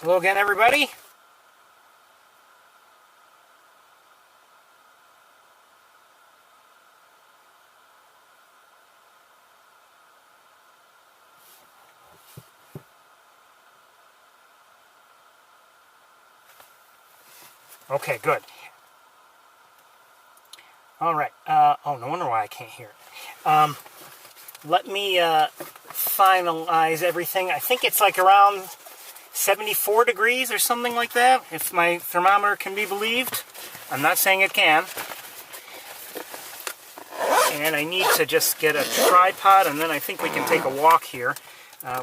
Hello again, everybody. Okay, good. All right. Oh, no wonder why I can't hear it. Let me finalize everything. I think it's like around 74 degrees or something like that, if my thermometer can be believed. I'm not saying it can. And I need to just get a tripod, and then I think we can take a walk here.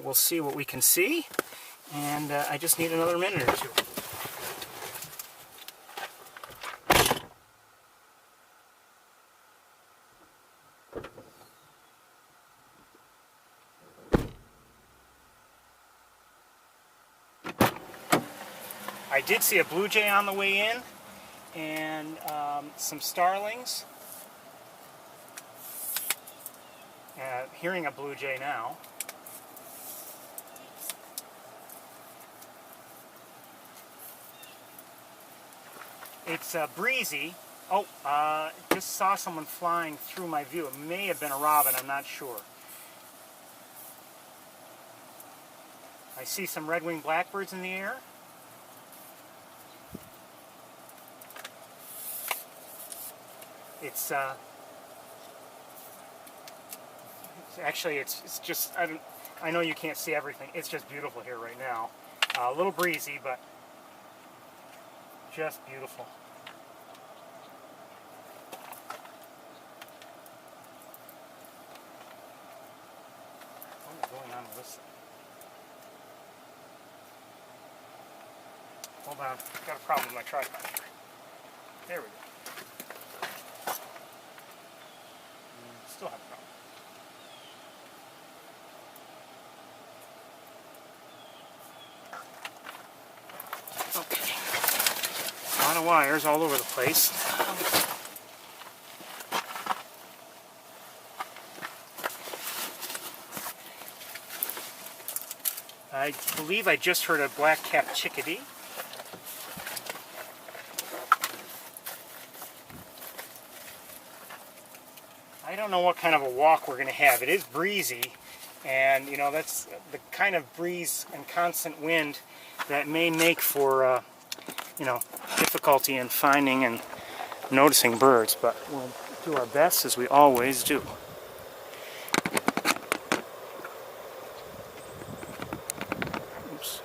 We'll see what we can see. And I just need another minute or two. I did see a blue jay on the way in, and some starlings. Hearing a blue jay now. It's breezy. Oh, just saw someone flying through my view. It may have been a robin, I'm not sure. I see some red-winged blackbirds in the air. It's actually it's just I know you can't see everything. It's just beautiful here right now. A little breezy, but just beautiful. What is going on with this thing? Hold on, got a problem with my tripod here. There we go. Still have a problem. Okay. A lot of wires all over the place. I believe I just heard a black-capped chickadee. I don't know what kind of a walk we're going to have. It is breezy, and you know that's the kind of breeze and constant wind that may make for you know, difficulty in finding and noticing birds, but we'll do our best as we always do. Oops.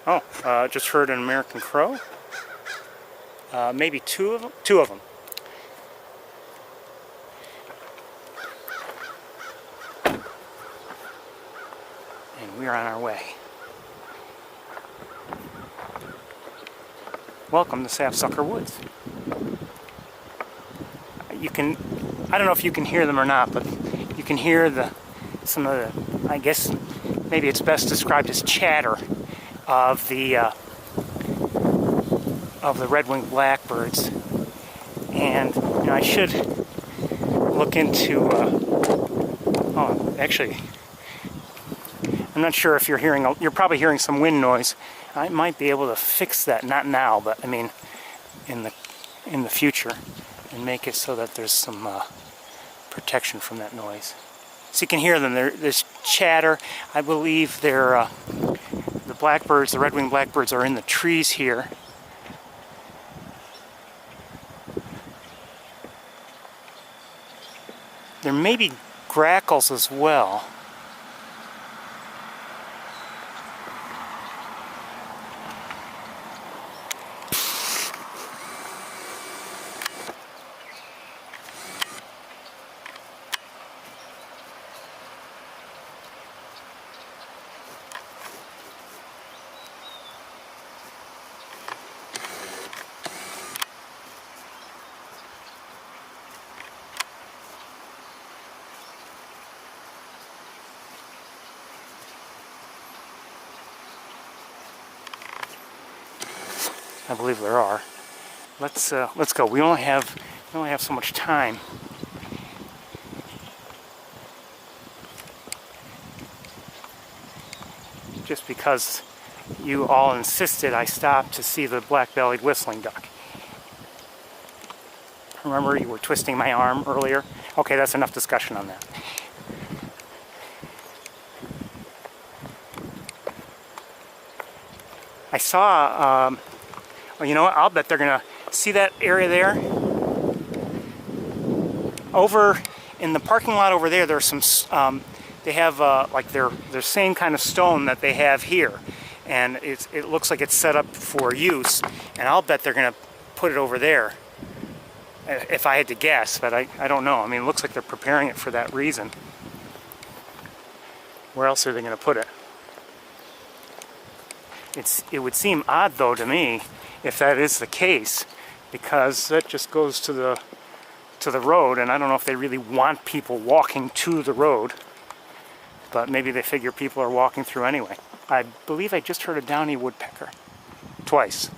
Oh, just heard an American crow. Maybe two of them. And we are on our way. Welcome to Sapsucker Woods. I don't know if you can hear them or not, but you can hear some of the, I guess maybe it's best described as chatter of the red-winged blackbirds. And you know, I should look into oh, actually I'm not sure if you're probably hearing some wind noise. I might be able to fix that, not now, but I mean in the future, and make it so that there's some protection from that noise. So you can hear them. There's chatter. I believe they're the blackbirds, the red-winged blackbirds, are in the trees here. There may be grackles as well. I believe there are. Let's go. We only have so much time. just because you all insisted I stop to see the black-bellied whistling duck. Remember, you were twisting my arm earlier? Okay, that's enough discussion on that. I saw, well, you know what, I'll bet they're gonna see that area there. Over in the parking lot over there, there's some, they have like their same kind of stone that they have here. And it looks like it's set up for use. And I'll bet they're gonna put it over there. If I had to guess, but I don't know. I mean, it looks like they're preparing it for that reason. Where else are they gonna put it? It would seem odd, though, to me, if that is the case, because that just goes to the road, and I don't know if they really want people walking to the road, but maybe they figure people are walking through anyway. I believe I just heard a downy woodpecker, twice.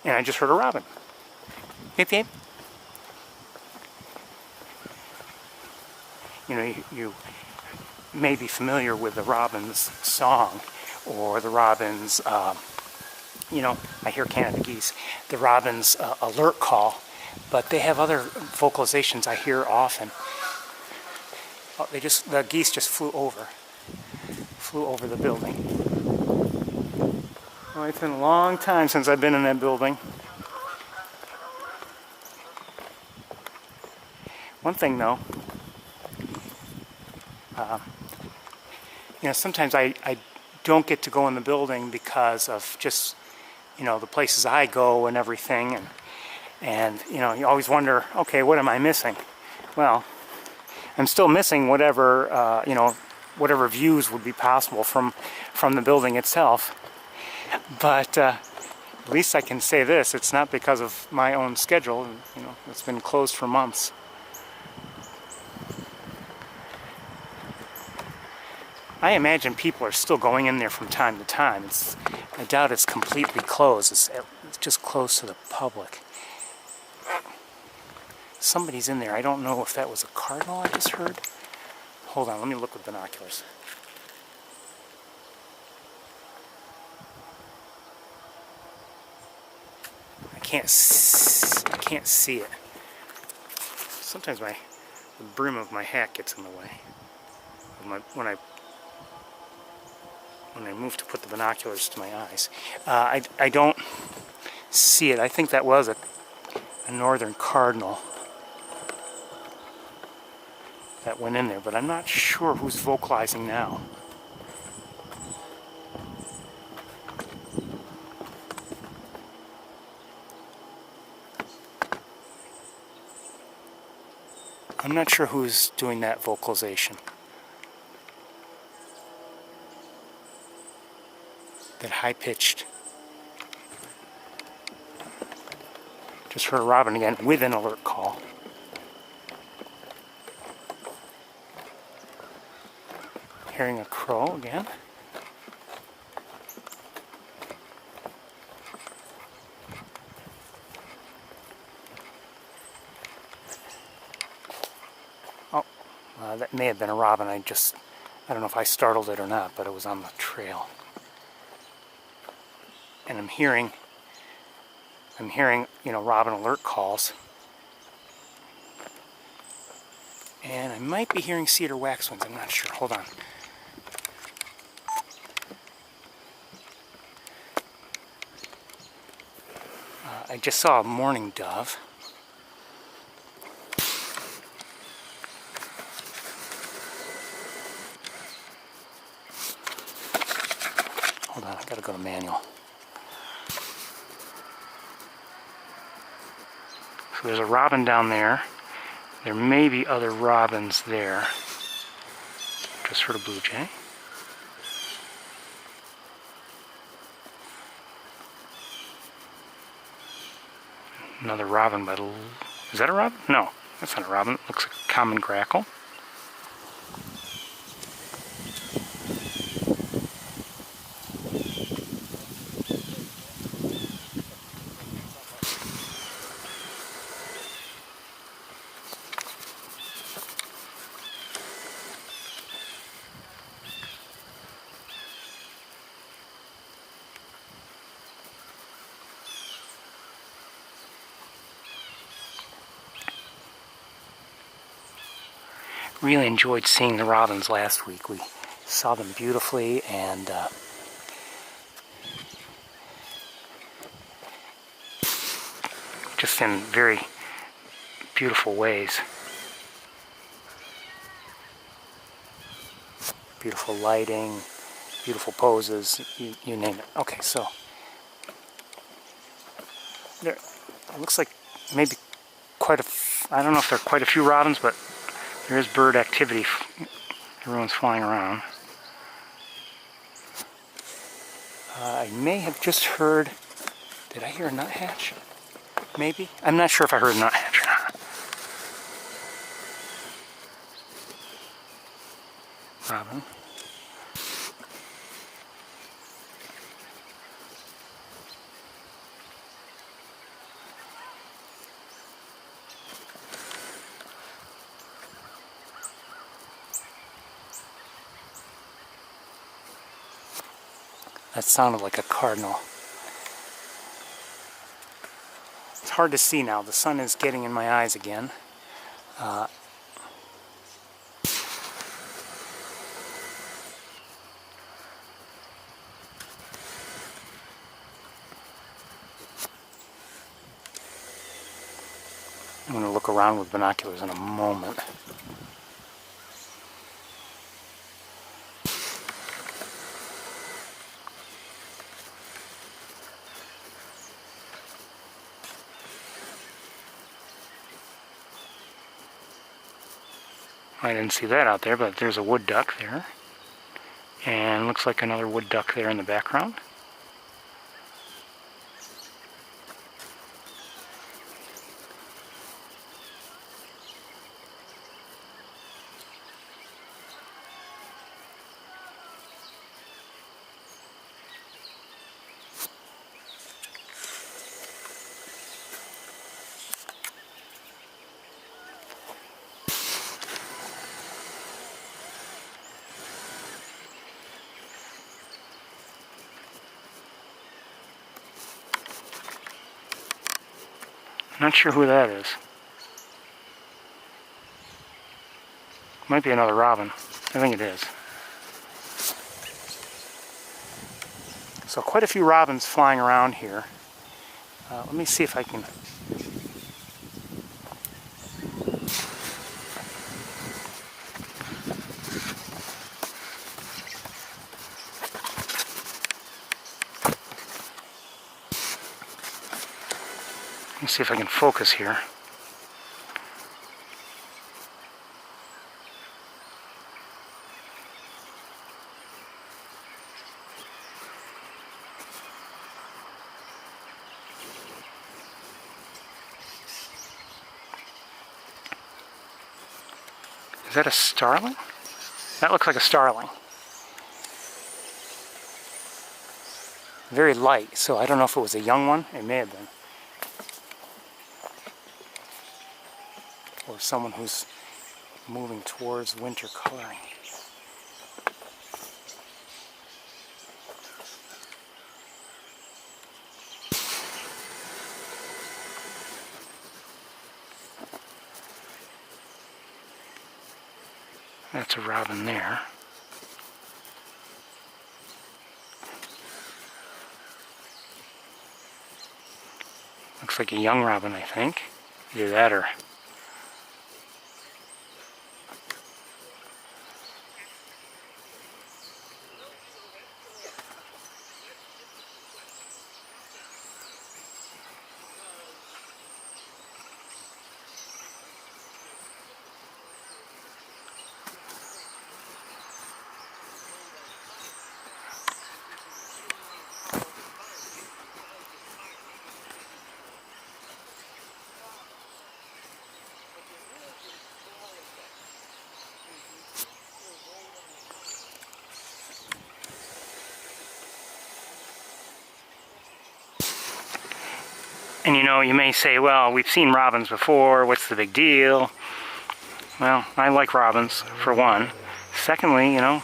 And I just heard a robin. Beep, beep. You know, you may be familiar with the robin's song, or the robin's, you know, I hear Canada geese, the robin's alert call, but they have other vocalizations I hear often. Oh, the geese just flew over the building. Well, it's been a long time since I've been in that building. One thing, though, you know, sometimes I don't get to go in the building because of just, you know, the places I go and everything, and you know, you always wonder, okay, what am I missing? Well, I'm still missing whatever, you know, whatever views would be possible from the building itself. But at least I can say this, it's not because of my own schedule. You know, it's been closed for months. I imagine people are still going in there from time to time. I doubt it's completely closed. It's just closed to the public. Somebody's in there. I don't know if that was a cardinal I just heard. Hold on, let me look with binoculars. I can't see it. Sometimes the brim of my hat gets in the way. When I move to put the binoculars to my eyes. I don't see it. I think that was a northern cardinal that went in there, but I'm not sure who's vocalizing now. I'm not sure who's doing that vocalization. That high-pitched. Just heard a robin again with an alert call. Hearing a crow again. Oh, that may have been a robin. I don't know if I startled it or not, but it was on the trail. And I'm hearing, you know, robin alert calls. And I might be hearing cedar waxwings, I'm not sure. Hold on. I just saw a mourning dove. Hold on, I gotta go to manual. So there's a robin down there. There may be other robins there. Just heard a blue jay. Another robin, but is that a robin? No, that's not a robin. It looks like a common grackle. really enjoyed seeing the robins last week. We saw them beautifully and just in very beautiful ways. Beautiful lighting, beautiful poses, you name it. Okay, so there, it looks like maybe I don't know if there are quite a few robins, but there is bird activity. Everyone's flying around. I may have just heard, did I hear a nuthatch? Maybe? I'm not sure if I heard a nuthatch or not. Robin. That sounded like a cardinal. It's hard to see now. The sun is getting in my eyes again. I'm going to look around with binoculars in a moment. I didn't see that out there, but there's a wood duck there. And looks like another wood duck there in the background. Not sure who that is. Might be another robin. I think it is. So quite a few robins flying around here. Let me see if I can... Let me see if I can focus here. Is that a starling? That looks like a starling. Very light, so I don't know if it was a young one. It may have been. Or someone who's moving towards winter coloring. That's a robin there. Looks like a young robin, I think. Either that or... And you know, you may say, well, we've seen robins before, what's the big deal? Well, I like robins, for one. Secondly, you know,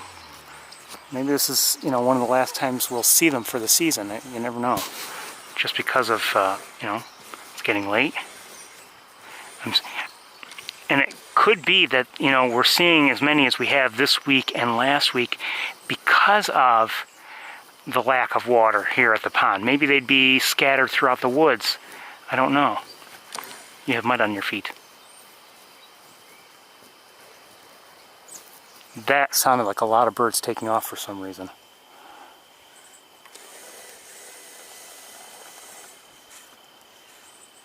maybe this is, you know, one of the last times we'll see them for the season. You never know. Just because of, you know, it's getting late. And it could be that, you know, we're seeing as many as we have this week and last week because of the lack of water here at the pond. Maybe they'd be scattered throughout the woods. I don't know. You have mud on your feet. That sounded like a lot of birds taking off for some reason.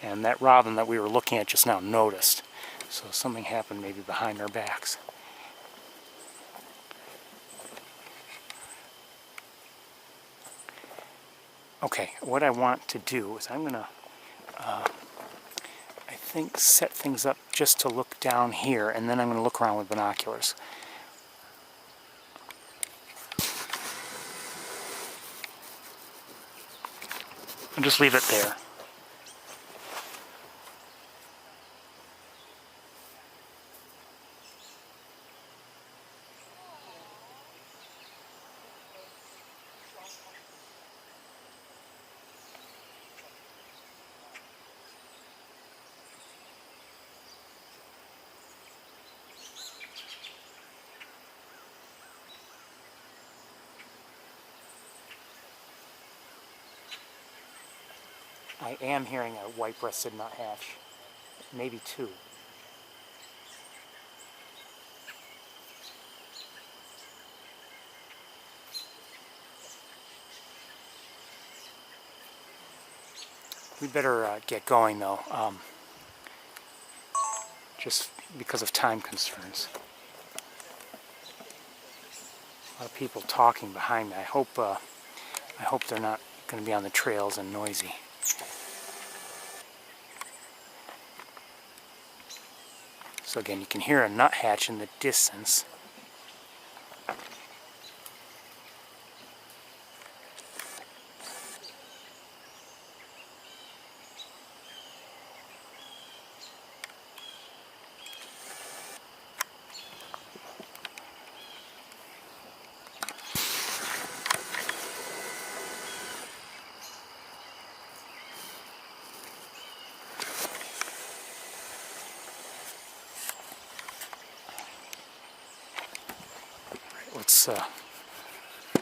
And that robin that we were looking at just now noticed. So something happened maybe behind our backs. Okay, what I want to do is I'm going to, I think, set things up just to look down here, and then I'm going to look around with binoculars. I'll just leave it there. I am hearing a white-breasted nuthatch, maybe two. We better get going though, just because of time concerns. A lot of people talking behind me. I hope they're not going to be on the trails and noisy. So again, you can hear a nuthatch in the distance.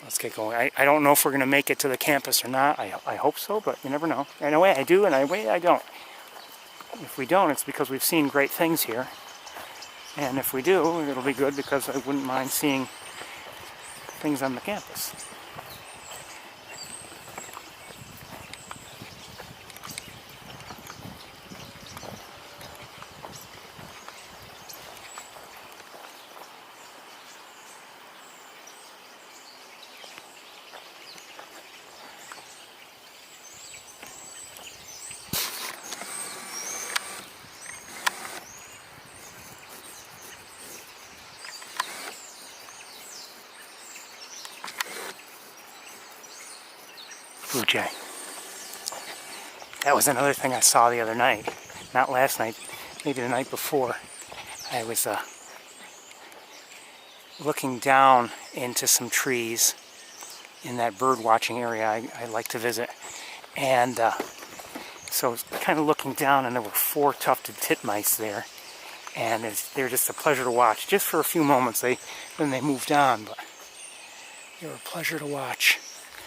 Let's get going. I don't know if we're going to make it to the campus or not. I hope so, but you never know. In a way I do, and in a way I don't. If we don't, it's because we've seen great things here. And if we do, it'll be good because I wouldn't mind seeing things on the campus. Blue jay. That was another thing I saw the other night. Not last night, maybe the night before. I was looking down into some trees in that bird watching area I like to visit. And so I was kind of looking down, and there were 4 tufted titmice there. And they're just a pleasure to watch. Just for a few moments, then they moved on, but they were a pleasure to watch.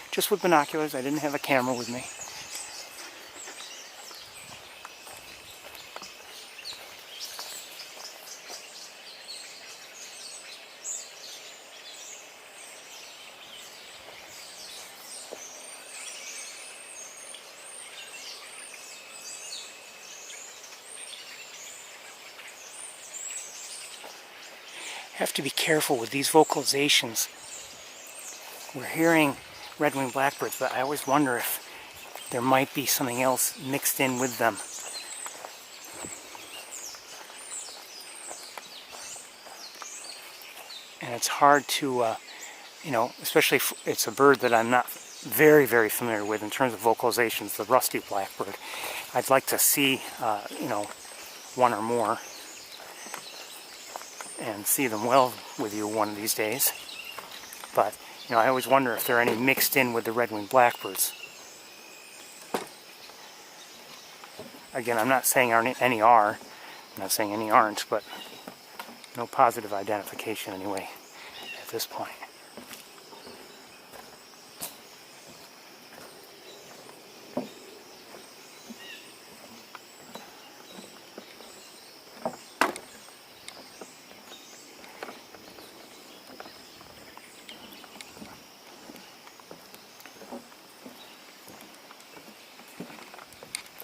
Just with binoculars. I didn't have a camera with me. Have to be careful with these vocalizations. We're hearing red-winged blackbirds, but I always wonder if there might be something else mixed in with them. And it's hard to, you know, especially if it's a bird that I'm not very, very familiar with in terms of vocalizations, the rusty blackbird. I'd like to see, you know, one or more and see them well with you one of these days. But you know, I always wonder if there are any mixed in with the red-winged blackbirds. Again, I'm not saying any are. I'm not saying any aren't, but No positive identification anyway at this point.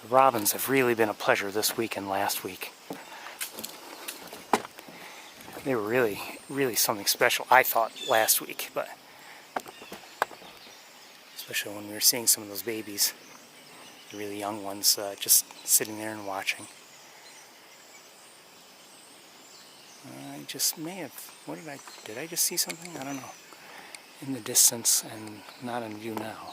The robins have really been a pleasure this week and last week. They were really something special, I thought, last week, but especially when we were seeing some of those babies, the really young ones, just sitting there and watching. I just may have, did I just see something? I don't know. In the distance and not in view now.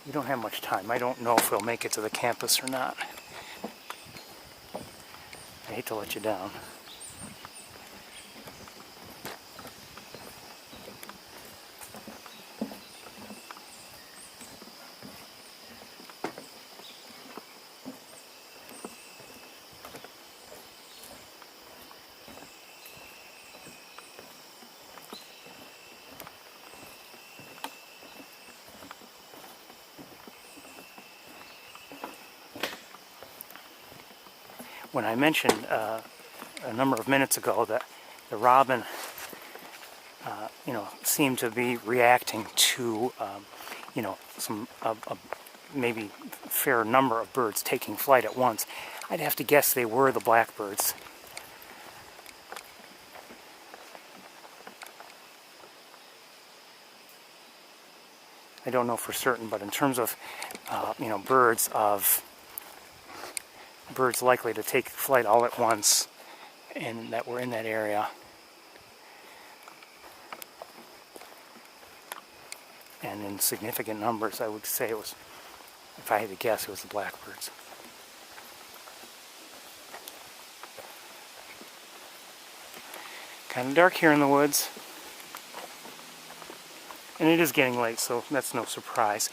We don't have much time. I don't know if we'll make it to the campus or not. I hate to let you down. When I mentioned a number of minutes ago that the robin, seemed to be reacting to, some maybe fair number of birds taking flight at once, I'd have to guess they were the blackbirds. I don't know for certain, but in terms of, birds likely to take flight all at once and that were in that area, and in significant numbers, I would say it was, if I had to guess, it was the blackbirds. Kind of dark here in the woods, and it is getting late, so that's no surprise.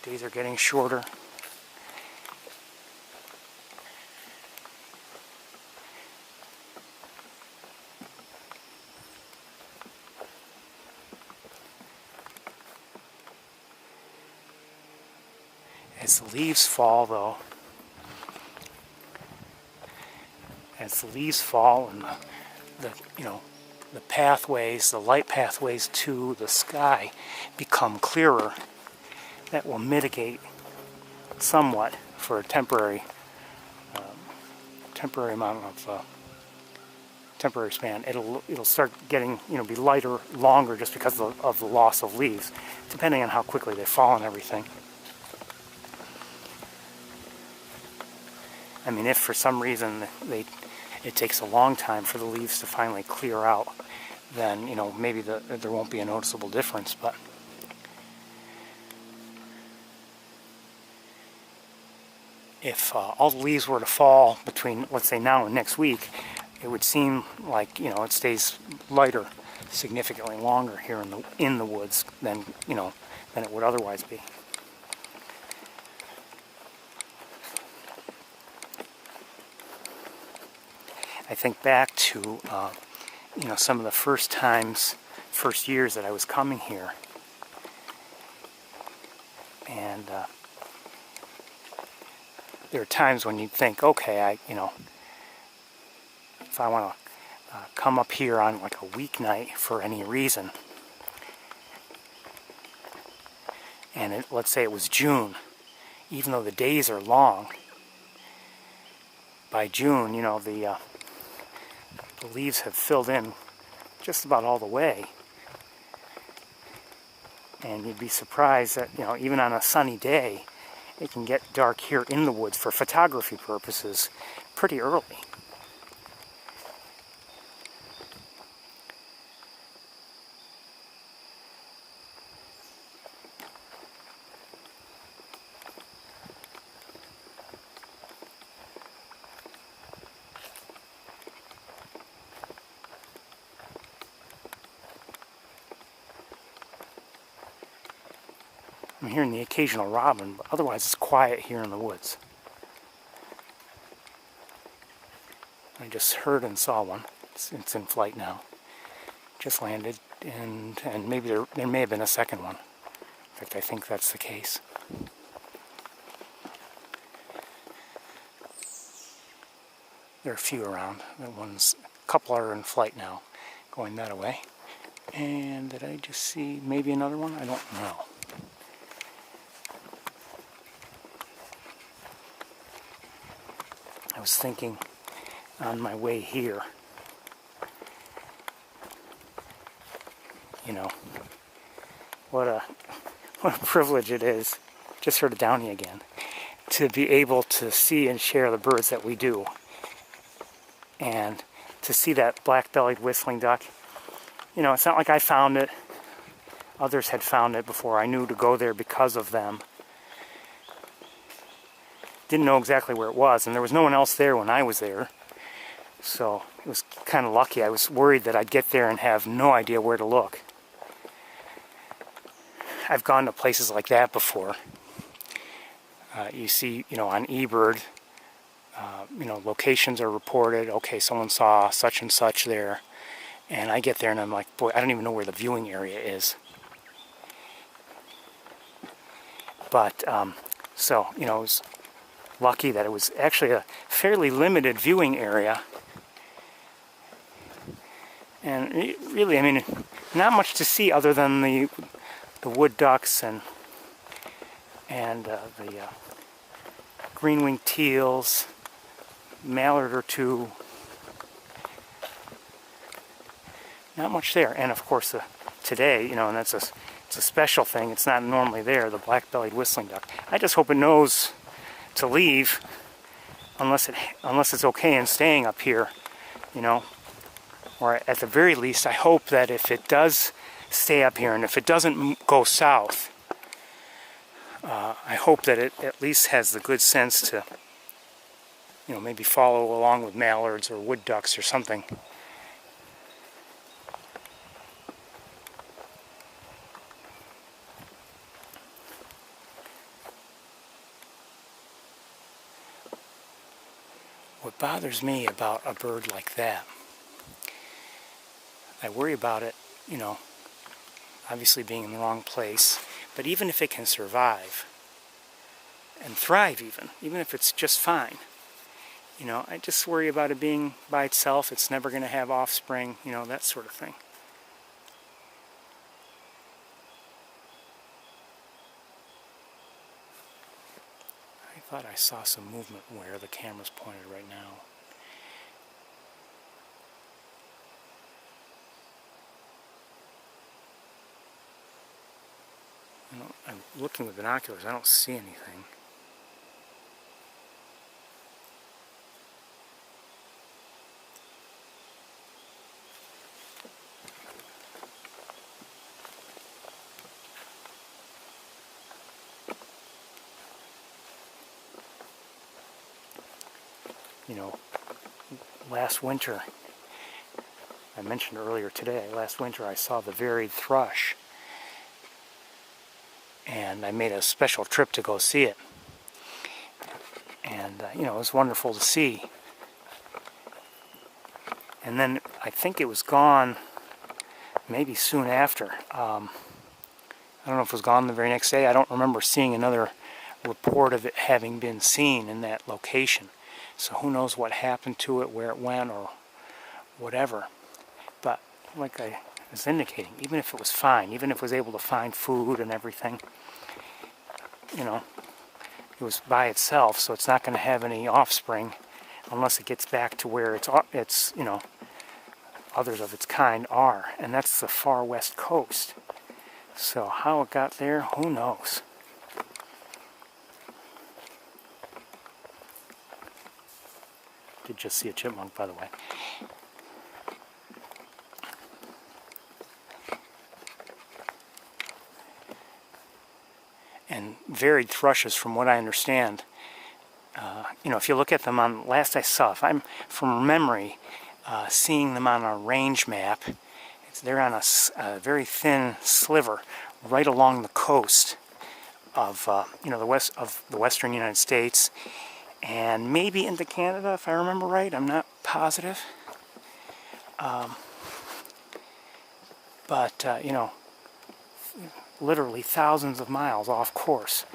Days are getting shorter. As the leaves fall, though, and the pathways, the light pathways to the sky become clearer, that will mitigate somewhat for a temporary amount of temporary span. It'll start getting, be lighter longer just because of the loss of leaves, depending on how quickly they fall and everything. I mean, if for some reason it takes a long time for the leaves to finally clear out, then maybe there won't be a noticeable difference. But if all the leaves were to fall between, let's say, now and next week, it would seem like it stays lighter significantly longer here in the woods than it would otherwise be. I think back to some of the first years that I was coming here, and there are times when you'd think, okay, if I want to come up here on like a weeknight for any reason, and let's say it was June, even though the days are long, by June, the leaves have filled in just about all the way. And you'd be surprised that, even on a sunny day, it can get dark here in the woods for photography purposes pretty early. I'm hearing the occasional robin, but otherwise it's quiet here in the woods. I just heard and saw one. It's in flight now. Just landed, and maybe there may have been a second one. In fact, I think that's the case. There are a few around. A couple are in flight now, going that way. And did I just see maybe another one? I don't know. I was thinking on my way here, you know, what a privilege it is, just heard a downy again, to be able to see and share the birds that we do. And to see that black-bellied whistling duck, you know, it's not like I found it. Others had found it before I knew to go there because of them. Didn't know exactly where it was, and there was no one else there when I was there. So it was kind of lucky. I was worried that I'd get there and have no idea where to look. I've gone to places like that before. You see, you know, on eBird, you know, locations are reported. Okay, someone saw such and such there. And I get there and I'm like, boy, I don't even know where the viewing area is. But, so, you know, it was lucky that it was actually a fairly limited viewing area. And really, I mean, not much to see other than the wood ducks and the green-winged teals, mallard or two. Not much there. And of course, today, you know, and it's a special thing. It's not normally there, the black-bellied whistling duck. I just hope it knows to leave, unless it's okay in staying up here, you know. Or at the very least, I hope that if it does stay up here and if it doesn't go south, I hope that it at least has the good sense to, you know, maybe follow along with mallards or wood ducks or something. What bothers me about a bird like that, I worry about it, you know, obviously being in the wrong place, but even if it can survive and thrive even if it's just fine, you know, I just worry about it being by itself. It's never going to have offspring, you know, that sort of thing. I thought I saw some movement where the camera's pointed right now. You know, I'm looking with binoculars. I don't see anything. You know, last winter, I mentioned earlier today, last winter I saw the varied thrush. And I made a special trip to go see it. And, you know, it was wonderful to see. And then I think it was gone maybe soon after. I don't know if it was gone the very next day. I don't remember seeing another report of it having been seen in that location. So who knows what happened to it, where it went, or whatever. But like I was indicating, even if it was fine, even if it was able to find food and everything, you know, it was by itself, so it's not going to have any offspring unless it gets back to where it's you know, others of its kind are, and that's the far west coast. So how it got there, who knows? Did just see a chipmunk, by the way. And varied thrushes, from what I understand, you know, if you look at them on, last I saw, if I'm from memory, seeing them on a range map, they're on a very thin sliver right along the coast of the western United States, and maybe into Canada if I remember right. I'm not positive, but literally thousands of miles off course,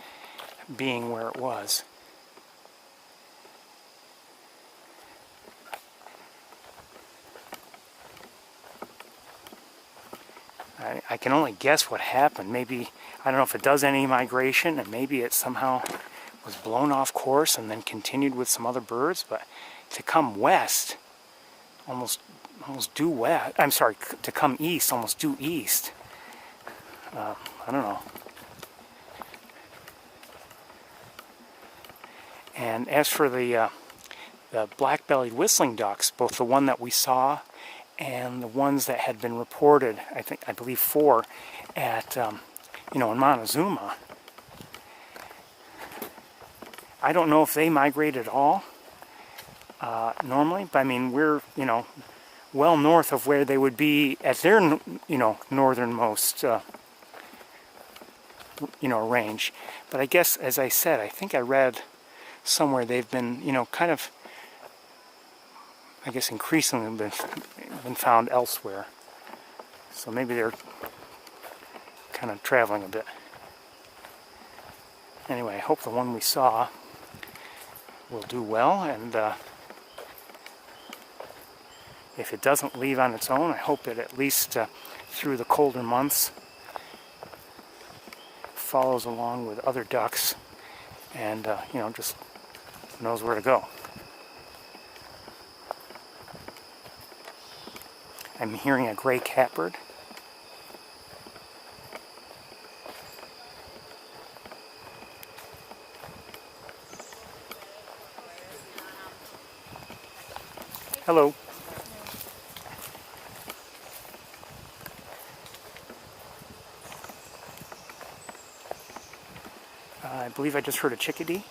being where it was. I can only guess what happened. Maybe, I don't know if it does any migration, and maybe it somehow was blown off course and then continued with some other birds, but to come west, almost due west, I'm sorry, to come east, almost due east, I don't know. And as for the black-bellied whistling ducks, both the one that we saw and the ones that had been reported, I believe 4 at, in Montezuma, I don't know if they migrate at all normally, but I mean, we're, well north of where they would be at their, northernmost, range. But I guess, as I said, I think I read somewhere they've been, kind of, I guess increasingly been found elsewhere. So maybe they're kind of traveling a bit. Anyway, I hope the one we saw will do well, and if it doesn't leave on its own, I hope it at least through the colder months follows along with other ducks and just knows where to go. I'm hearing a gray catbird. Hello. I believe I just heard a chickadee.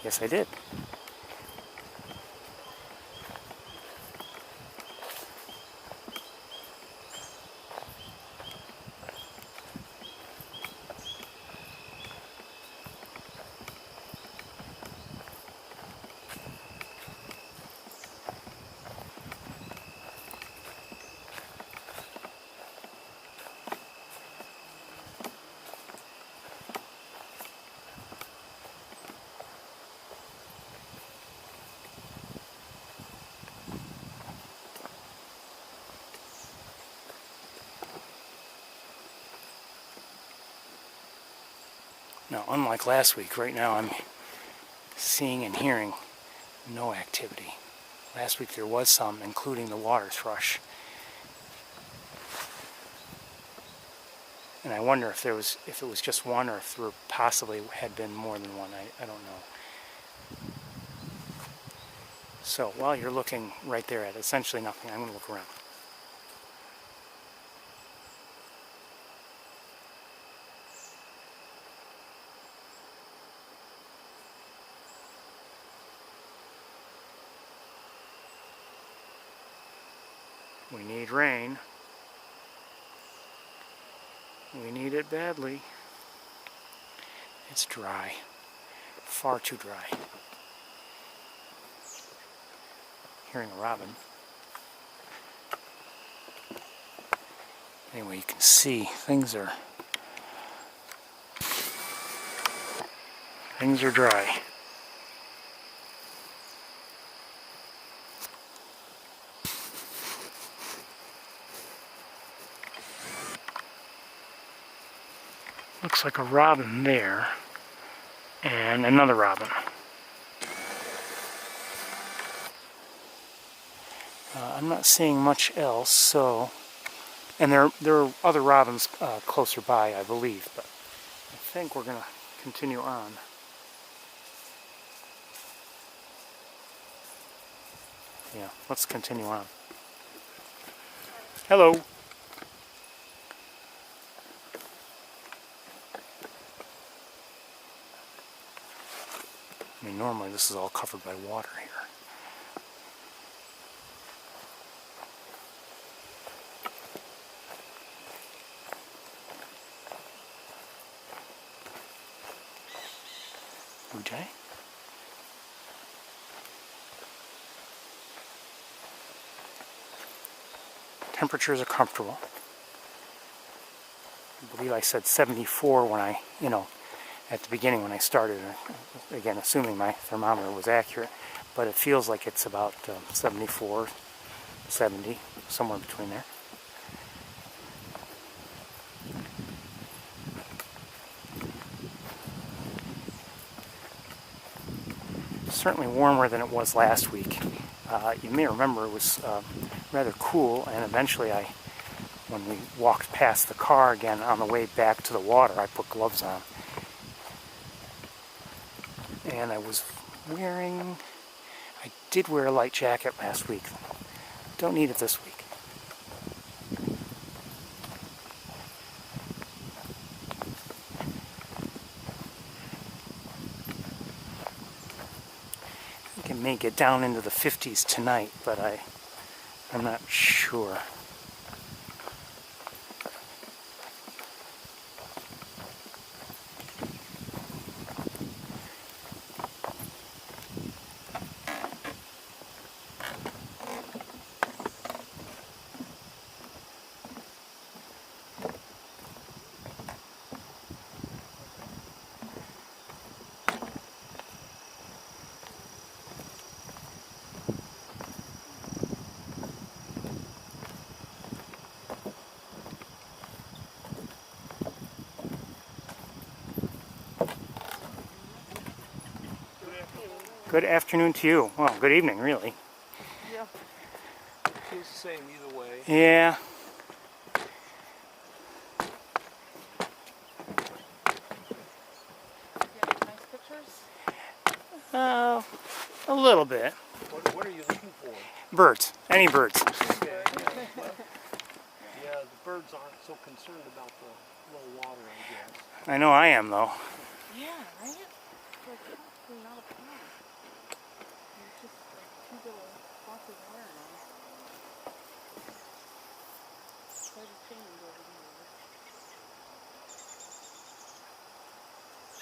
Yes, I did. Now, unlike last week, right now I'm seeing and hearing no activity. Last week there was some, including the water thrush. And I wonder if it was just one, or if there possibly had been more than one. I don't know. So while you're looking right there at essentially nothing, I'm going to look around. We need rain. We need it badly. It's dry. Far too dry. Hearing a robin. Anyway, you can see things are dry. Looks like a robin there, and another robin. I'm not seeing much else, so, and there are other robins closer by, I believe, but I think we're going to continue on. Yeah, let's continue on. Hello. I mean, normally this is all covered by water here. blue jay. Temperatures are comfortable. I believe I said 74 when I, at the beginning when I started. Again, assuming my thermometer was accurate. But it feels like it's about 74, 70, somewhere between there. Certainly warmer than it was last week. You may remember it was rather cool, and eventually when we walked past the car again on the way back to the water, I put gloves on. And I did wear a light jacket last week. Don't need it this week. I think it may get down into the 50s tonight, but I'm not sure. Good afternoon to you. Well, good evening, really. Yeah. Feels the same either way. Yeah. Nice pictures? A little bit. What are you looking for? Birds. Any birds. Okay. Yeah, the birds aren't so concerned about the low water, I guess. I know I am, though. Yeah, right? It's probably not a pond. It's just like two little spots of water now. Quite a change over the years.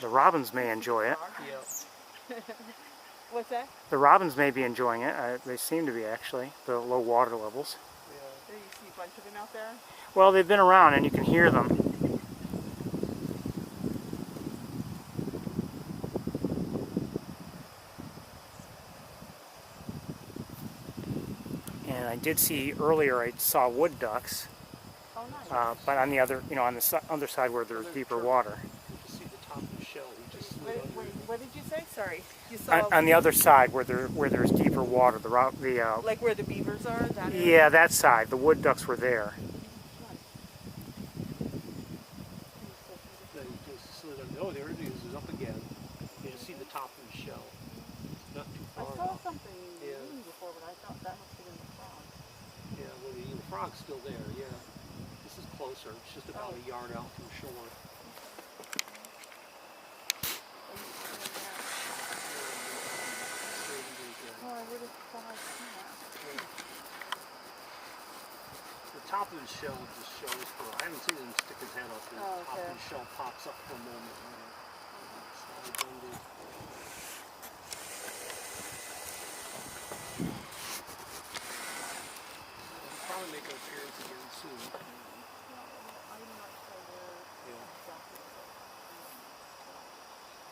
The robins may enjoy it. Yeah. What's that? The robins may be enjoying it. They seem to be, actually, the low water levels. Yeah. Do you see a bunch of them out there? Well, they've been around, and you can hear them. And I did see earlier, I saw wood ducks. Oh, nice. But on the other, on the other side where there's deeper water. You can see the top of the shell. We just what did you say? Sorry. You saw on the other side where there's deeper water, like where the beavers are. That area? Yeah, that side. The wood ducks were there. Oh, there it is. It's up again. You can see the top of the shell. Not too far. I saw something before, but I thought that must have been the frog. Yeah, well, the frog's still there. Yeah. This is closer. It's just about a yard out from shore. Oh, I would have thought I'd seen that. The top of the shell just shows for, I haven't seen him stick his head up. The top of the shell pops up for a moment. He'll probably make an appearance again soon. I'm not sure where exactly.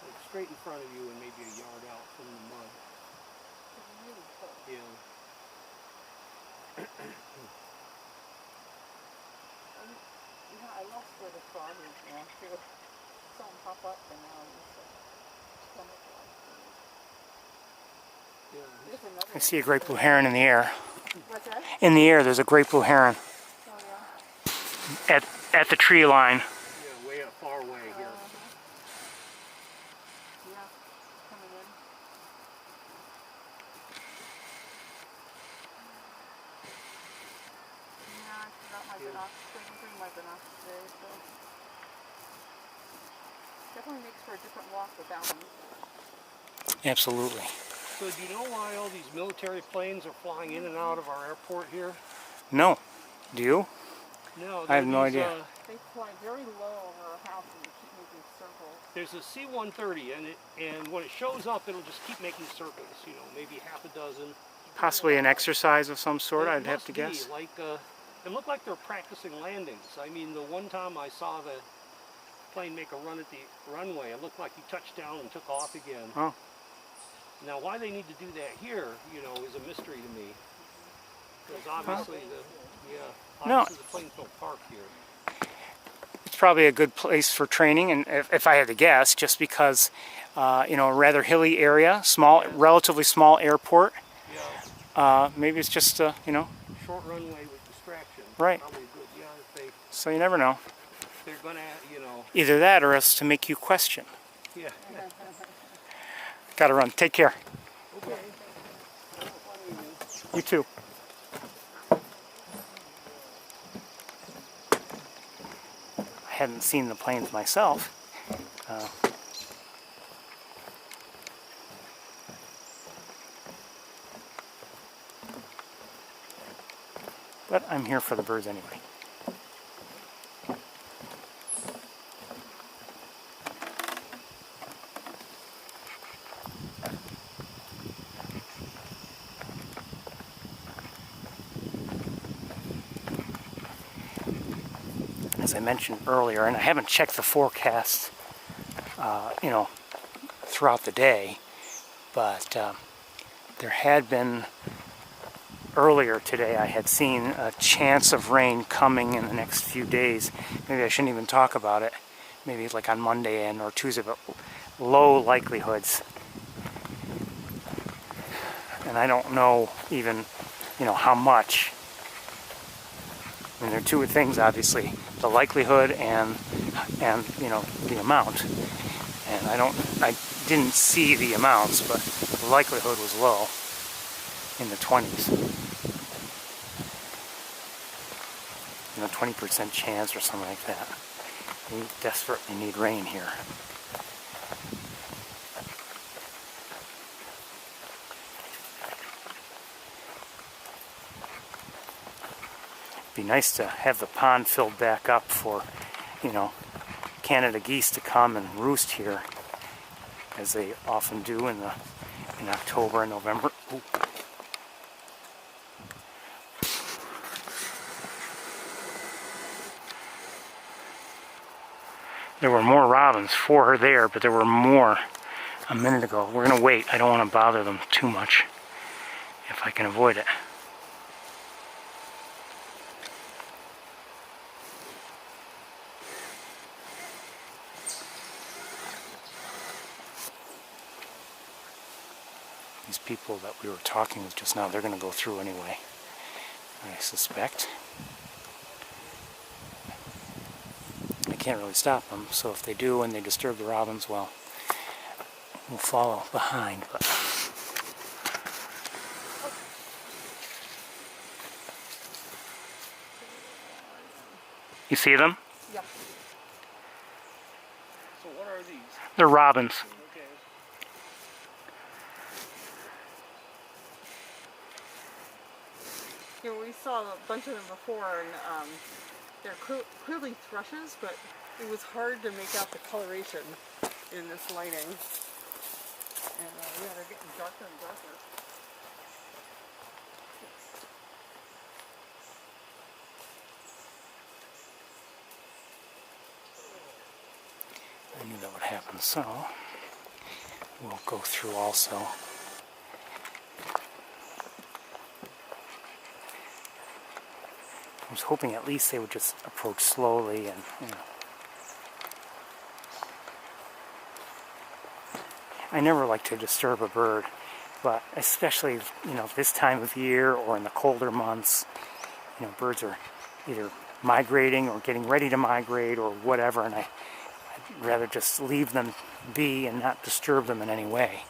Like straight in front of you and maybe a yard out from the mud. It's really close. Yeah. I lost where the frog is now. Saw him pop up and now he's stomach like. I see a great blue heron in the air. What's that? In the air, there's a great blue heron. Oh, yeah. At the tree line. Yeah, way up, far away here. Yeah, coming in. Yeah, I forgot my binoculars. Bring my binoculars today, so definitely makes for a different walk without them. Absolutely. So do you know why all these military planes are flying in and out of our airport here? No. Do you? No, I have no idea. They fly very low over our house and keep moving making circles. There's a C-130, and when it shows up, it'll just keep making circles. You know, maybe half a dozen. Possibly an exercise of some sort, It I'd have must to be, guess. like, it looked like they're practicing landings. I mean, the one time I saw the plane make a run at the runway, it looked like he touched down and took off again. Oh. Now, why they need to do that here, you know, is a mystery to me. Because obviously, obviously the planes don't park here. It's probably a good place for training, and if I had to guess, just because, you know, a rather hilly area, small, relatively small airport. Yeah. Maybe it's just, you know. Short runway with distraction. Right. Probably good. Yeah, if they, So you never know. they're gonna, you know. Either that or else to make you question. Yeah. Gotta run. Take care. Okay. You too. I hadn't seen the planes myself. But I'm here for the birds anyway. As I mentioned earlier, and I haven't checked the forecast, you know, throughout the day, but there had been, earlier today, I had seen a chance of rain coming in the next few days. Maybe I shouldn't even talk about it. Maybe like on Monday and or Tuesday, but low likelihoods. And I don't know even, you know, how much. I mean, there are two things, obviously, the likelihood and you know, the amount. And I didn't see the amounts, but the likelihood was low, in the 20s. You know, 20% chance or something like that. We desperately need rain here. Be nice to have the pond filled back up for, you know, Canada geese to come and roost here, as they often do in October and November. Ooh. There were more robins for her there, but there were more a minute ago. We're gonna wait. I don't want to bother them too much if I can avoid it. These people that we were talking with just now, they're going to go through anyway, I suspect. I can't really stop them, so if they do and they disturb the robins, well, we'll follow behind. But you see them? Yep. So what are these? They're robins. Okay. You know, we saw a bunch of them before, and they're clearly thrushes, but it was hard to make out the coloration in this lighting. And yeah, they're getting darker and darker. I knew that would happen, so we'll go through also. I was hoping at least they would just approach slowly and, you know. I never like to disturb a bird, but especially, you know, this time of year or in the colder months, you know, birds are either migrating or getting ready to migrate or whatever, and I'd rather just leave them be and not disturb them in any way.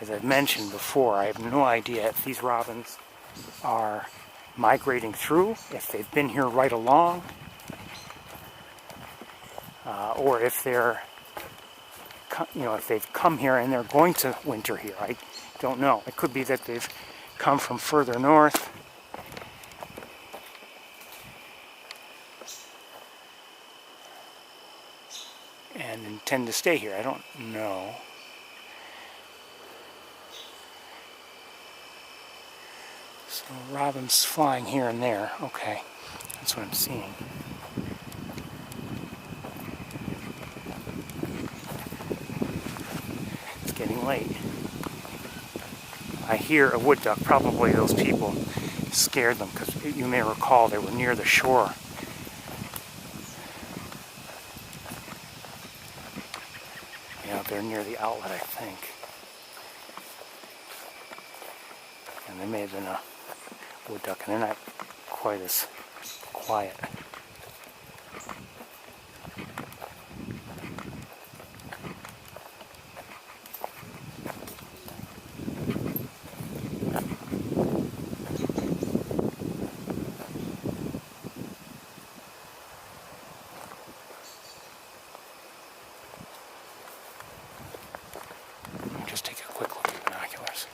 As I've mentioned before, I have no idea if these robins are migrating through, if they've been here right along, or if they're if they've come here and they're going to winter here. I don't know. It could be that they've come from further north. And intend to stay here. I don't know. So robins flying here and there. Okay, that's what I'm seeing. It's getting late. I hear a wood duck. Probably those people scared them, because you may recall they were near the shore. Yeah, they're near the outlet, I think. And they may have been a wood duck, and they're not quite as quiet. Let me just take a quick look at binoculars.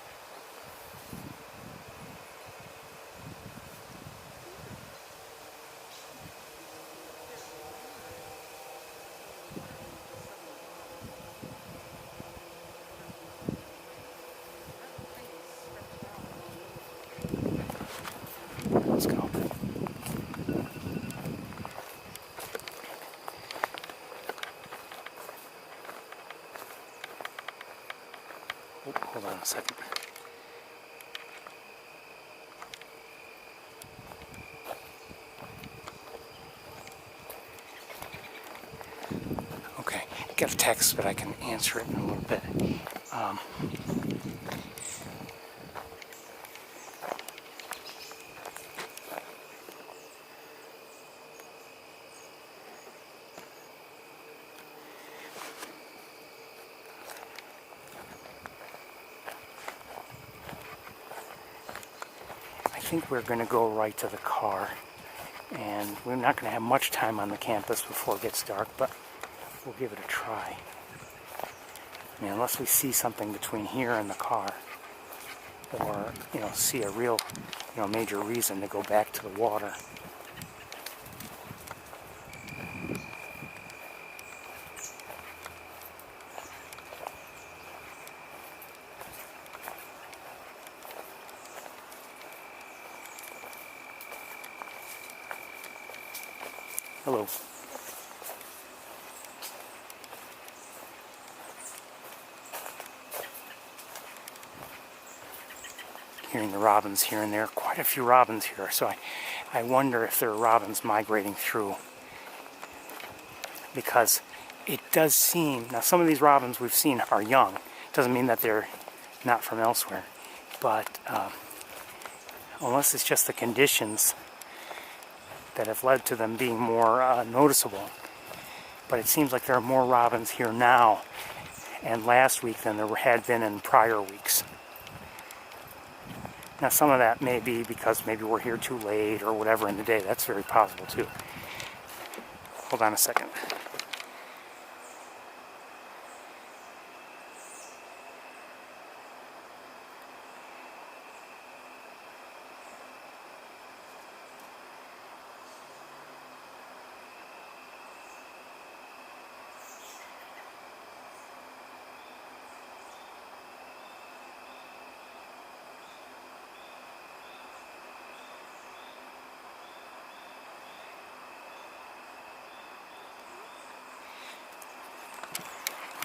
Let's go. Oh, hold on a second. Okay, got a text, but I can answer it in a little bit. I think we're going to go right to the car, and we're not going to have much time on the campus before it gets dark, but we'll give it a try. I mean, unless we see something between here and the car, or, see a real, major reason to go back to the water. Hello. Hearing the robins here and there, quite a few robins here, so I wonder if there are robins migrating through, because it does seem, now some of these robins we've seen are young, doesn't mean that they're not from elsewhere, but unless it's just the conditions that have led to them being more noticeable, but it seems like there are more robins here now and last week than there had been in prior weeks. Now, some of that may be because maybe we're here too late or whatever in the day. That's very possible, too. Hold on a second.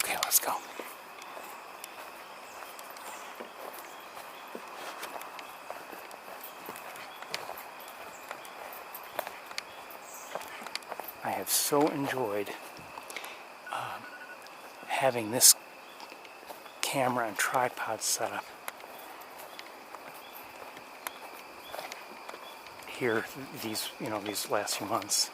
Okay, let's go. I have so enjoyed having this camera and tripod set up here these last few months.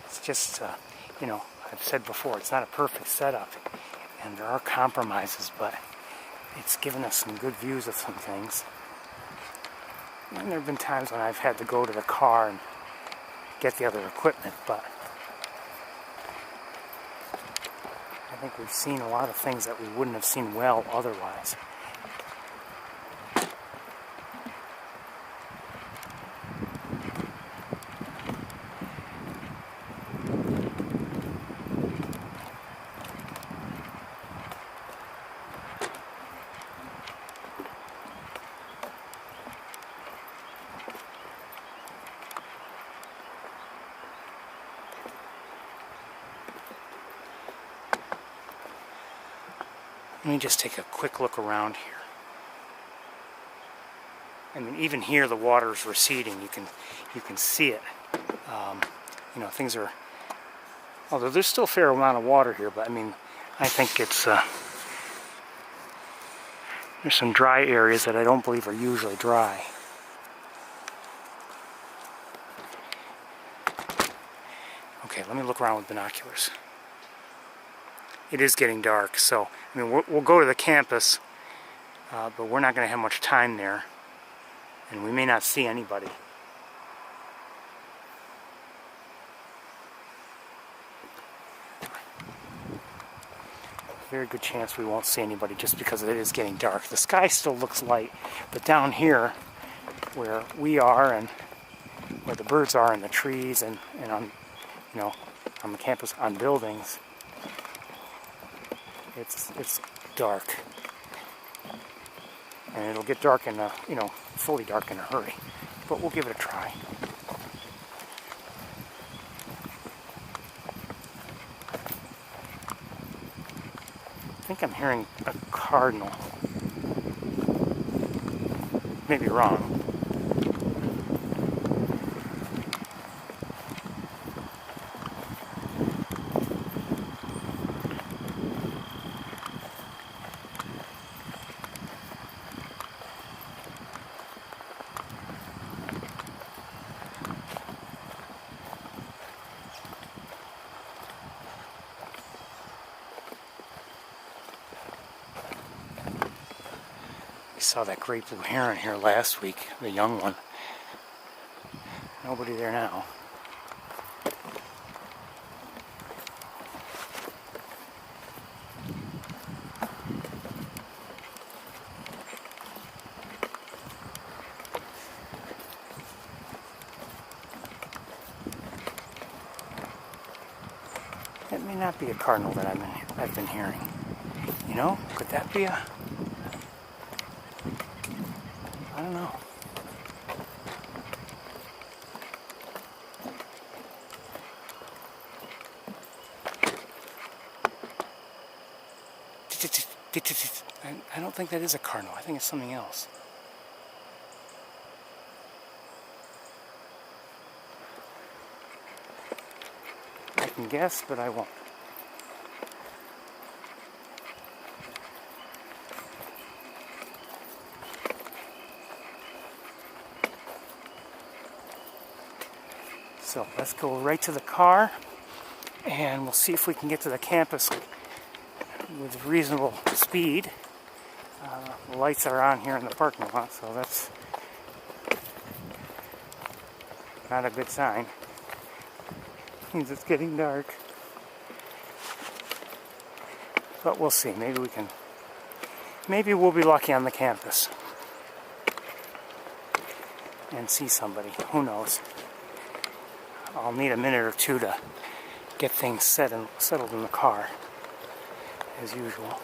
It's just, I've said before, it's not a perfect setup, and there are compromises, but it's given us some good views of some things. And there have been times when I've had to go to the car and get the other equipment, but I think we've seen a lot of things that we wouldn't have seen well otherwise. Let me just take a quick look around here. I mean, even here the water is receding. You can see it. You know, things are. Although there's still a fair amount of water here, but I mean, I think it's. There's some dry areas that I don't believe are usually dry. Okay, let me look around with binoculars. It is getting dark, so I mean we'll go to the campus, but we're not going to have much time there, and we may not see anybody. Very good chance we won't see anybody just because it is getting dark. The sky still looks light, but down here, where we are and where the birds are in the trees and on, you know, on the campus, on buildings, it's dark, and it'll get dark in a, you know, fully dark in a hurry, but we'll give it a try. I think I'm hearing a cardinal. Maybe wrong. Saw that great blue heron here last week, the young one. Nobody there now. That may not be a cardinal that I've been hearing. You know, could that be a... I don't know. I don't think that is a cardinal. I think it's something else. I can guess, but I won't. So let's go right to the car, and we'll see if we can get to the campus with reasonable speed. The lights are on here in the parking lot, so that's not a good sign. It means it's getting dark. But we'll see. Maybe we'll be lucky on the campus and see somebody. Who knows? I'll need a minute or two to get things settled in the car, as usual.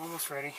Almost ready.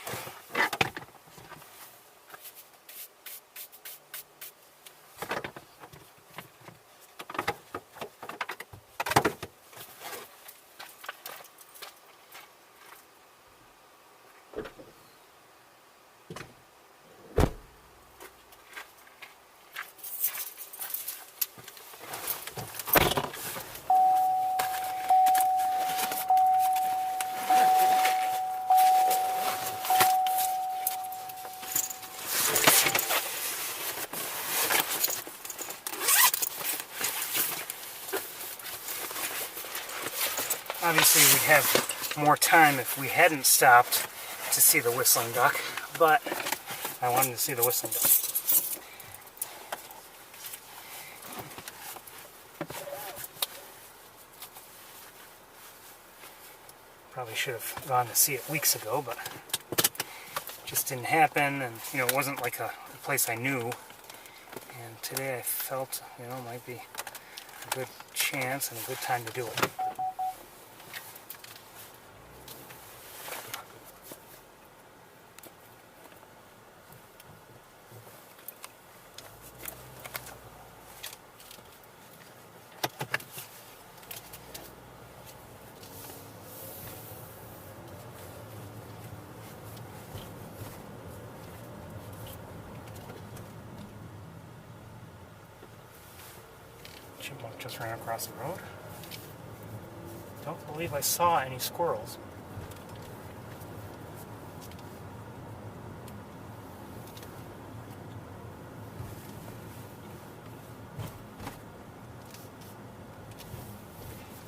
Obviously we'd have more time if we hadn't stopped to see the whistling duck, but I wanted to see the whistling duck. Probably should have gone to see it weeks ago, but it just didn't happen, and it wasn't like a place I knew. And today I felt, might be a good chance and a good time to do it. Chipmunk just ran across the road. Don't believe I saw any squirrels.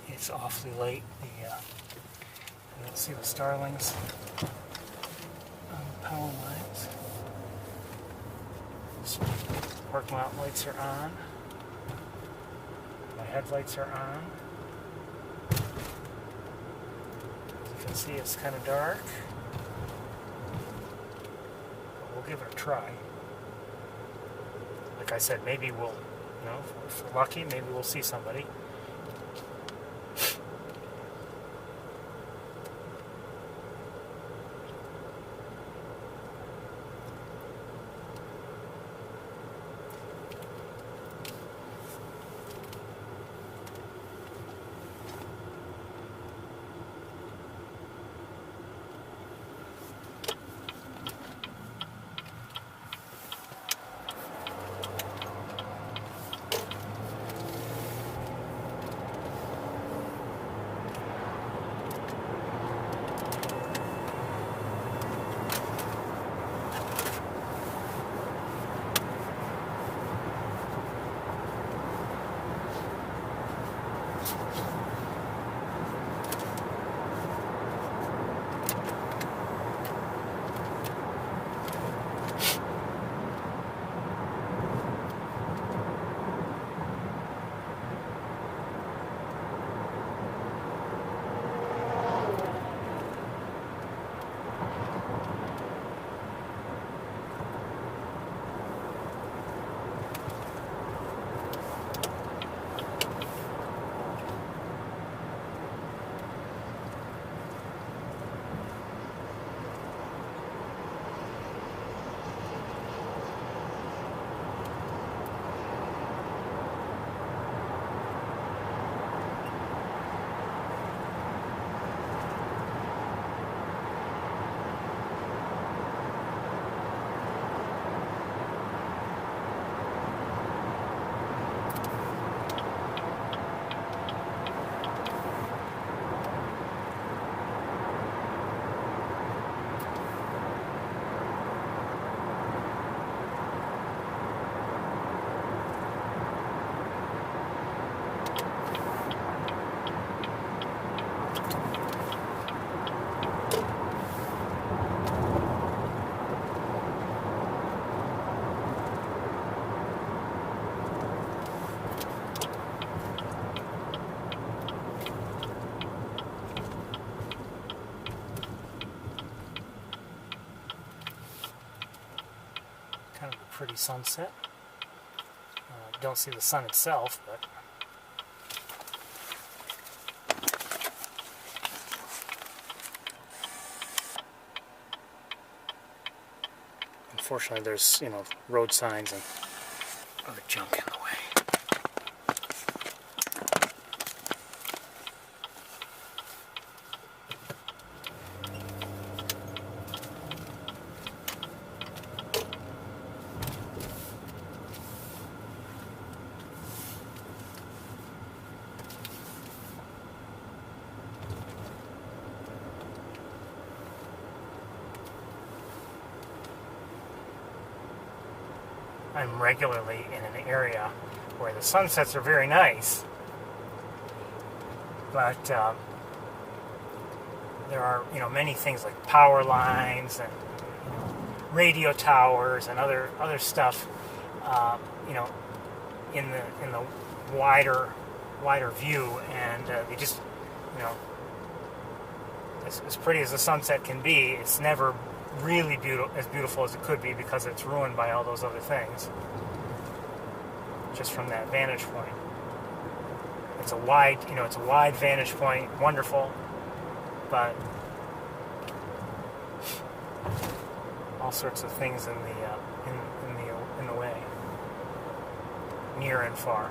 It's awfully late. I don't see the starlings on the power lines. So parking lot lights are on. My headlights are on. As you can see, it's kind of dark. But we'll give it a try. Like I said, maybe we'll, if we're lucky, maybe we'll see somebody. Kind of a pretty sunset. Don't see the sun itself, but unfortunately there's, you know, road signs and other junk in the way. I'm regularly in an area where the sunsets are very nice, but there are, you know, many things like power lines and, you know, radio towers and other stuff, you know, in the wider view, and they just, you know, as pretty as the sunset can be, it's never really as beautiful as it could be because it's ruined by all those other things. Just from that vantage point, it's a wide vantage point, wonderful, but all sorts of things in the way, near and far.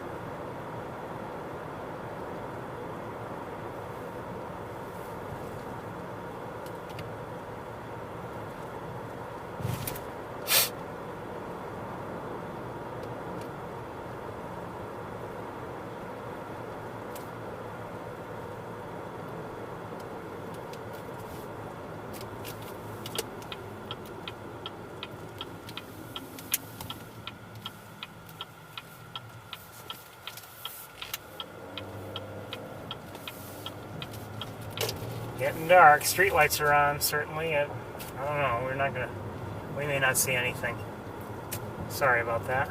Getting dark. Streetlights are on, certainly. I don't know. We may not see anything. Sorry about that.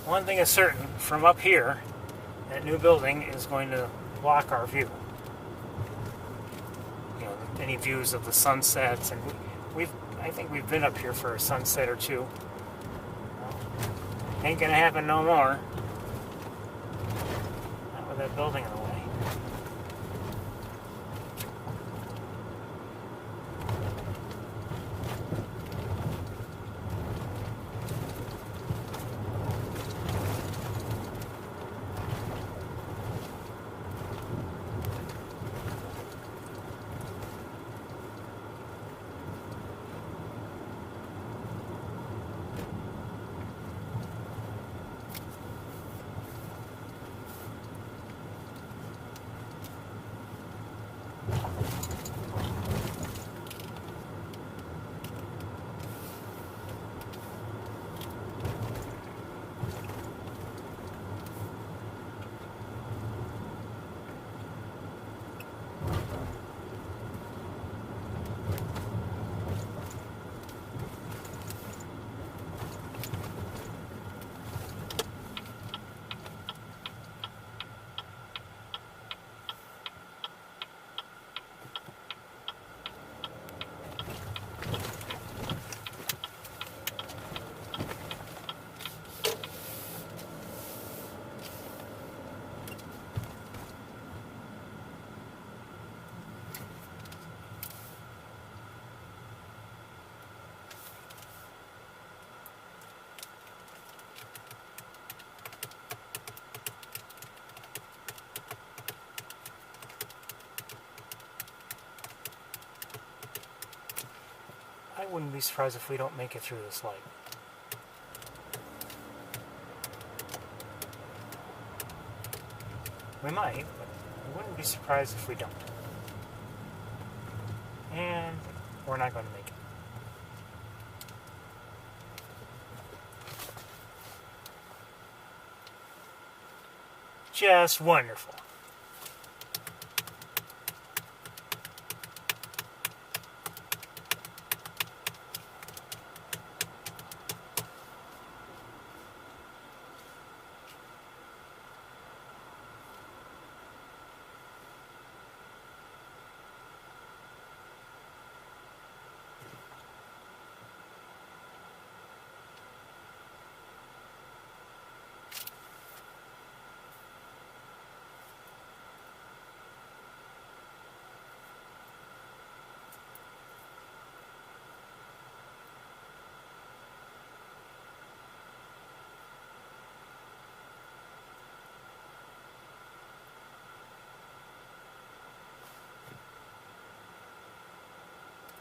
One thing is certain, from up here, that new building is going to block our view. You know, any views of the sunsets, and I think we've been up here for a sunset or two. Ain't gonna happen no more. Not with that building in the way. wouldn't be surprised if we don't make it through this light. We might, but I wouldn't be surprised if we don't. And we're not going to make it. Just wonderful.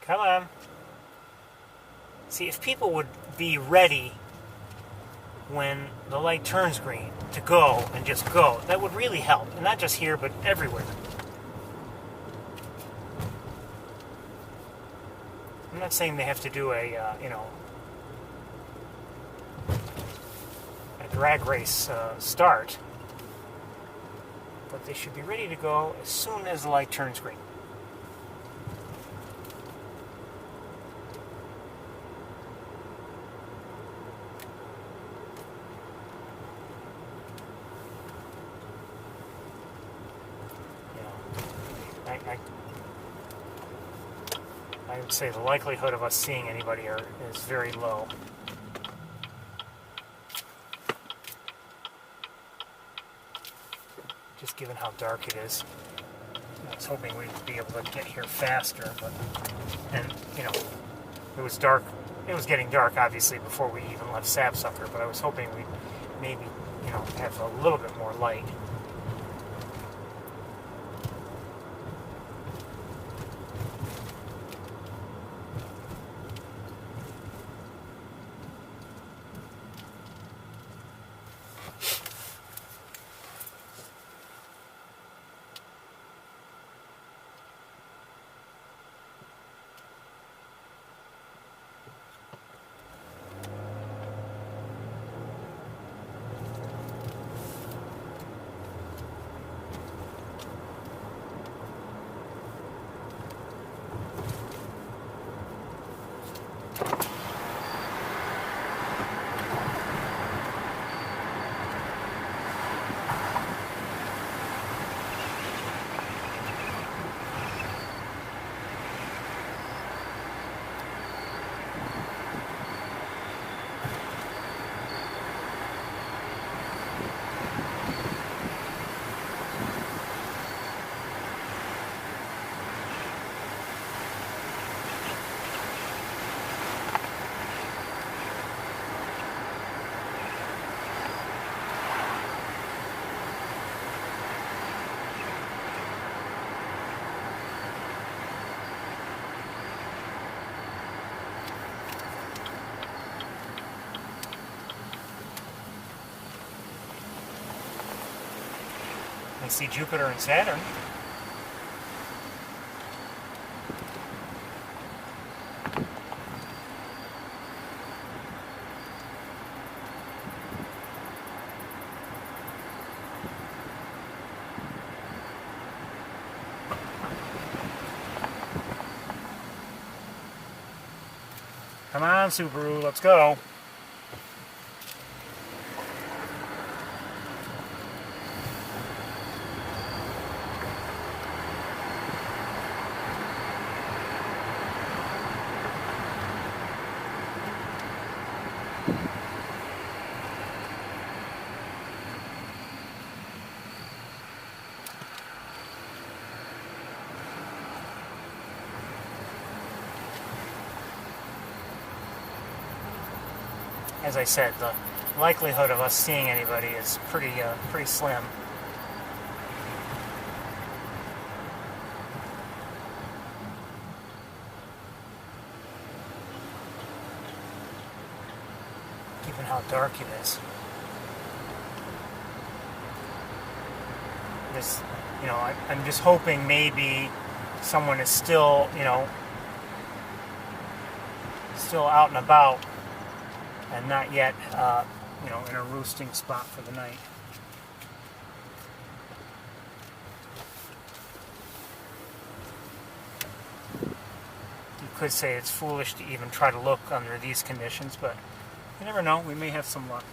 Come on. See, if people would be ready when the light turns green to go and just go, that would really help. And not just here, but everywhere. I'm not saying they have to do a drag race start, but they should be ready to go as soon as the light turns green. I would say the likelihood of us seeing anybody is very low. Just given how dark it is. I was hoping we'd be able to get here faster, and it was dark. It was getting dark, obviously, before we even left Sapsucker, but I was hoping we'd maybe, have a little bit more light. I see Jupiter and Saturn. Come on, Subaru, let's go. As I said, the likelihood of us seeing anybody is pretty slim. given how dark it is. This, I'm just hoping maybe someone is still, still out and about and not yet, in a roosting spot for the night. You could say it's foolish to even try to look under these conditions, but you never know, we may have some luck.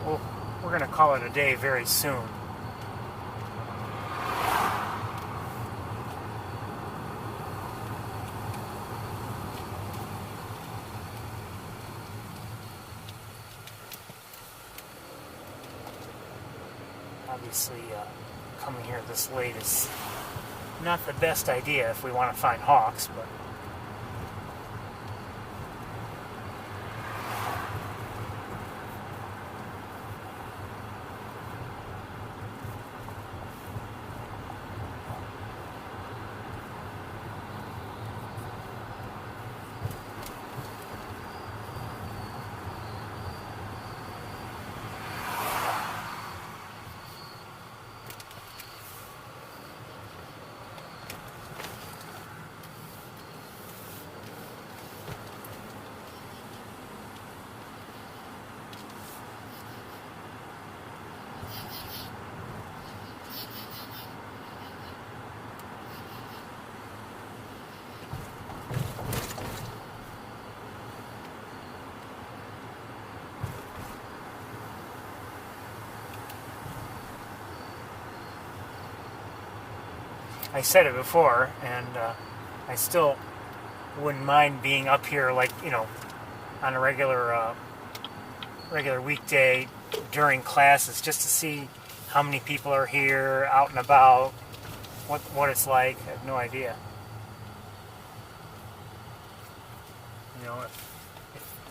Well, we're going to call it a day very soon. Obviously, coming here this late is not the best idea if we want to find hawks, but I said it before, and I still wouldn't mind being up here, like, on a regular weekday during classes, just to see how many people are here, out and about, what it's like. I have no idea.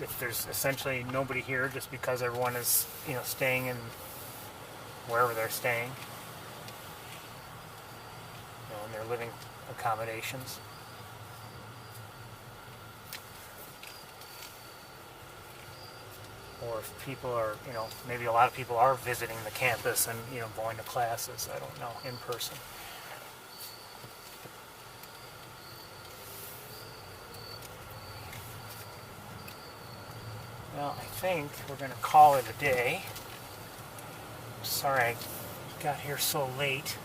If there's essentially nobody here just because everyone is, staying in wherever they're staying. In their living accommodations. Or if people are, maybe a lot of people are visiting the campus and, going to classes, I don't know, in person. Well, I think we're going to call it a day. Sorry I got here so late.